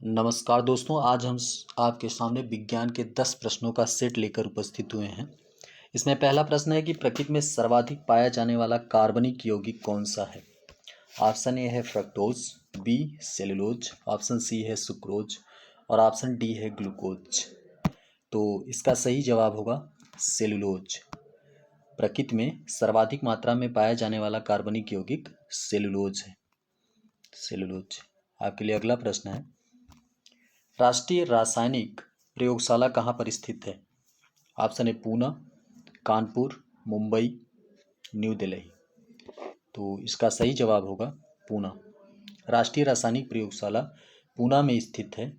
नमस्कार दोस्तों, आज हम आपके सामने विज्ञान के 10 प्रश्नों का सेट लेकर उपस्थित हुए हैं। इसमें पहला प्रश्न है कि प्रकृति में सर्वाधिक पाया जाने वाला कार्बनिक यौगिक कौन सा है। ऑप्शन ए है fructose, B cellulose, option C है सुक्रोज और ऑप्शन डी है ग्लूकोज। तो इसका सही जवाब होगा सेलुलोज। प्रकृति में सर्वाधिक मात्रा में पाया जाने वाला कार्बनिक यौगिक सेलुलोज है। सेलुलोज। आपके लिए अगला प्रश्न है, राष्ट्रीय रासायनिक प्रयोगशाला कहाँ पर स्थित है। ऑप्शन ए पूना, कानपुर, मुंबई, न्यू दिल्ली। तो इसका सही जवाब होगा पूना। राष्ट्रीय रासायनिक प्रयोगशाला पूना में स्थित है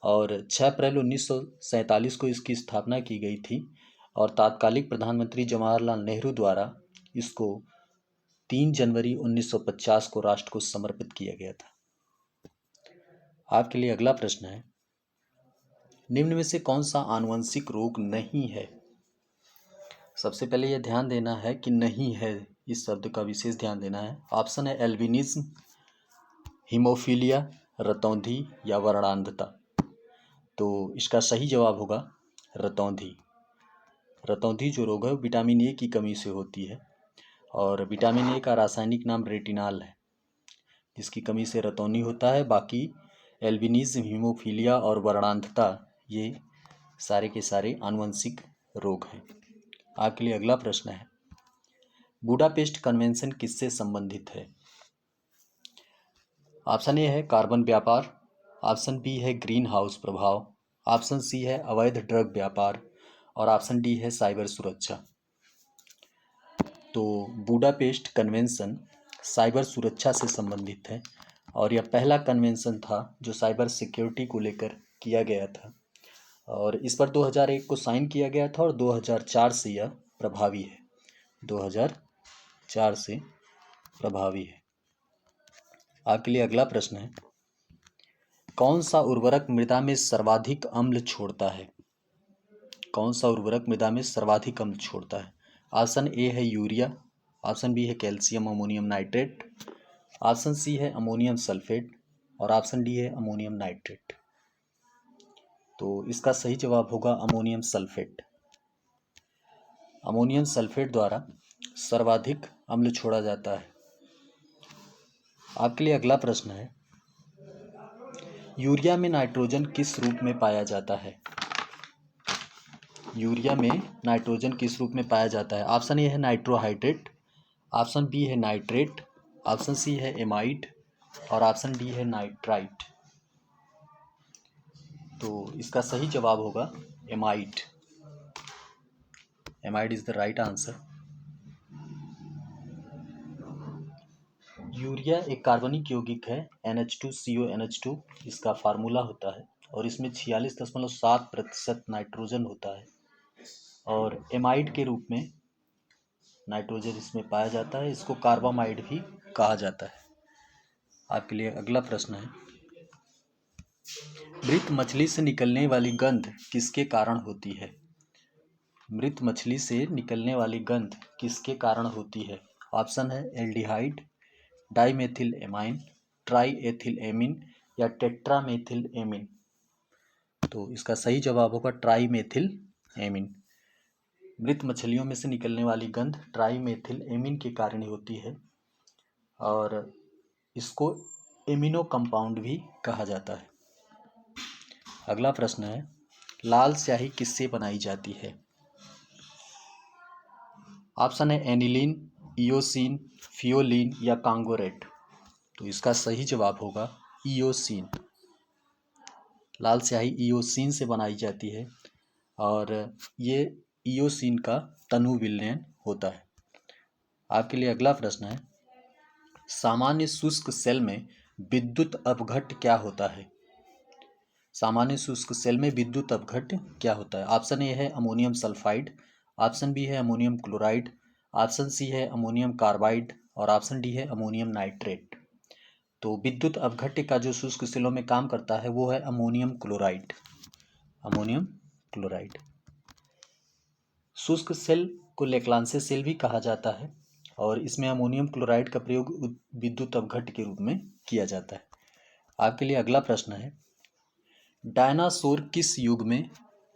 और 6 अप्रैल 1947 को इसकी स्थापना की गई थी और तात्कालिक प्रधानमंत्री जवाहरलाल नेहरू द्वारा इसको 3 जनवरी 1950 को राष्ट्र को समर्पित किया गया था। आपके लिए अगला प्रश्न है, निम्न में से कौन सा आनुवंशिक रोग नहीं है। सबसे पहले यह ध्यान देना है कि नहीं है, इस शब्द का विशेष ध्यान देना है। ऑप्शन है एल्बिनिज्म, हीमोफीलिया, रतौंधी या वर्णांधता। तो इसका सही जवाब होगा रतौंधी। रतौंधी जो रोग है वो विटामिन ए की कमी से होती है और विटामिन ए का रासायनिक नाम रेटिनाल है, जिसकी कमी से रतौंधी होता है। बाकी एल्बिनिज्म, हीमोफीलिया और वर्णांधता ये सारे के सारे आनुवंशिक रोग हैं। आपके लिए अगला प्रश्न है, बुडापेस्ट कन्वेंशन किससे संबंधित है। ऑप्शन ए है कार्बन व्यापार, ऑप्शन बी है ग्रीन हाउस प्रभाव, ऑप्शन सी है अवैध ड्रग व्यापार और ऑप्शन डी है साइबर सुरक्षा। तो बुडापेस्ट कन्वेंशन साइबर सुरक्षा से संबंधित है और यह पहला कन्वेंशन था जो साइबर सिक्योरिटी को लेकर किया गया था और इस पर 2001 को साइन किया गया था और 2004 से यह प्रभावी है। 2004 से प्रभावी है। आपके लिए अगला प्रश्न है, कौन सा उर्वरक मृदा में सर्वाधिक अम्ल छोड़ता है। कौन सा उर्वरक मृदा में सर्वाधिक अम्ल छोड़ता है। ऑप्शन ए है यूरिया, ऑप्शन बी है calcium ammonium nitrate, option C है अमोनियम सल्फेट और ऑप्शन डी है अमोनियम नाइट्रेट। तो इसका सही जवाब होगा अमोनियम सल्फेट। अमोनियम सल्फेट द्वारा सर्वाधिक अम्ल छोड़ा जाता है। आपके लिए अगला प्रश्न है, यूरिया में नाइट्रोजन किस रूप में पाया जाता है। यूरिया में नाइट्रोजन किस रूप में पाया जाता है। ऑप्शन ए है नाइट्रोहाइड्रेट, ऑप्शन बी है नाइट्रेट, ऑप्शन सी है एमाइड और ऑप्शन डी है नाइट्राइट। तो इसका सही जवाब होगा amide. Amide is the right answer. Urea एक कार्बनिक यौगिक है NH2CONH2 इसका फार्मूला होता है और इसमें 46.7% नाइट्रोजन होता है और एमाइड के रूप में नाइट्रोजन इसमें पाया जाता है। इसको कार्बामाइड भी कहा जाता है। आपके लिए अगला प्रश्न है, मृत मछली से निकलने वाली गंध किसके कारण होती है। मृत मछली से निकलने वाली गंध किसके कारण होती है। ऑप्शन है aldehyde, dimethyl amine, tri ethyl amine या टेट्रामेथिल एमिन। तो इसका सही जवाब होगा ट्राइमेथिल एमिन। मृत मछलियों में से निकलने वाली गंध ट्राइमेथिल एमिन के कारण होती है और इसको एमिनो कंपाउंड भी कहा जाता है। अगला प्रश्न है, लाल स्याही किससे बनाई जाती है। ऑप्शन है एनिलीन, इयोसिन, फियोलिन या कांगोरेट। तो इसका सही जवाब होगा इयोसिन। लाल स्याही इयोसिन से बनाई जाती है और ये इयोसिन का तनु विलयन होता है। आपके लिए अगला प्रश्न है, सामान्य शुष्क सेल में विद्युत अपघट्ट क्या होता है। सामान्य शुष्क सेल में विद्युत अपघट्ट क्या होता है। ऑप्शन ए है अमोनियम सल्फाइड, ऑप्शन बी है अमोनियम क्लोराइड, ऑप्शन सी है अमोनियम कार्बाइड और ऑप्शन डी है अमोनियम नाइट्रेट। तो विद्युत अपघट्य का जो शुष्क सेलों में काम करता है वो है अमोनियम क्लोराइड। Ammonium chloride. शुष्क सेल को लेक्लांसे सेल भी कहा जाता है और इसमें अमोनियम क्लोराइड का प्रयोग विद्युत अपघट्य के रूप में किया जाता है। आपके लिए अगला प्रश्न है, डायनासोर किस युग में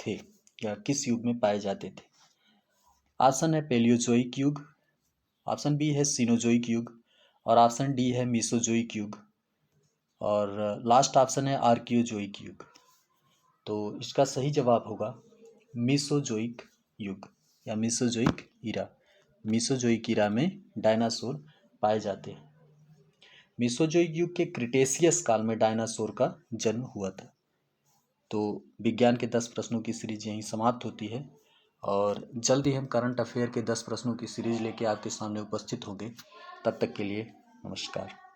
थे या किस युग में पाए जाते थे? ऑप्शन है पेलियोजोइक युग, ऑप्शन बी है सीनोजोइक युग और ऑप्शन डी है मीसोजोइक युग और लास्ट ऑप्शन है आर्कियोजोइक युग। तो इसका सही जवाब होगा मीसोजोइक युग या मीसोजोइक ईरा। मीसोजोइक ईरा में डायनासोर पाए जाते हैं। मीसोजोइक युग के क्रिटेशियस काल में डायनासोर का जन्म हुआ था। तो विज्ञान के 10 प्रश्नों की सीरीज यहीं समाप्त होती है और जल्द ही हम करंट अफेयर के 10 प्रश्नों की सीरीज लेके आपके सामने उपस्थित होंगे। तब तक के लिए नमस्कार।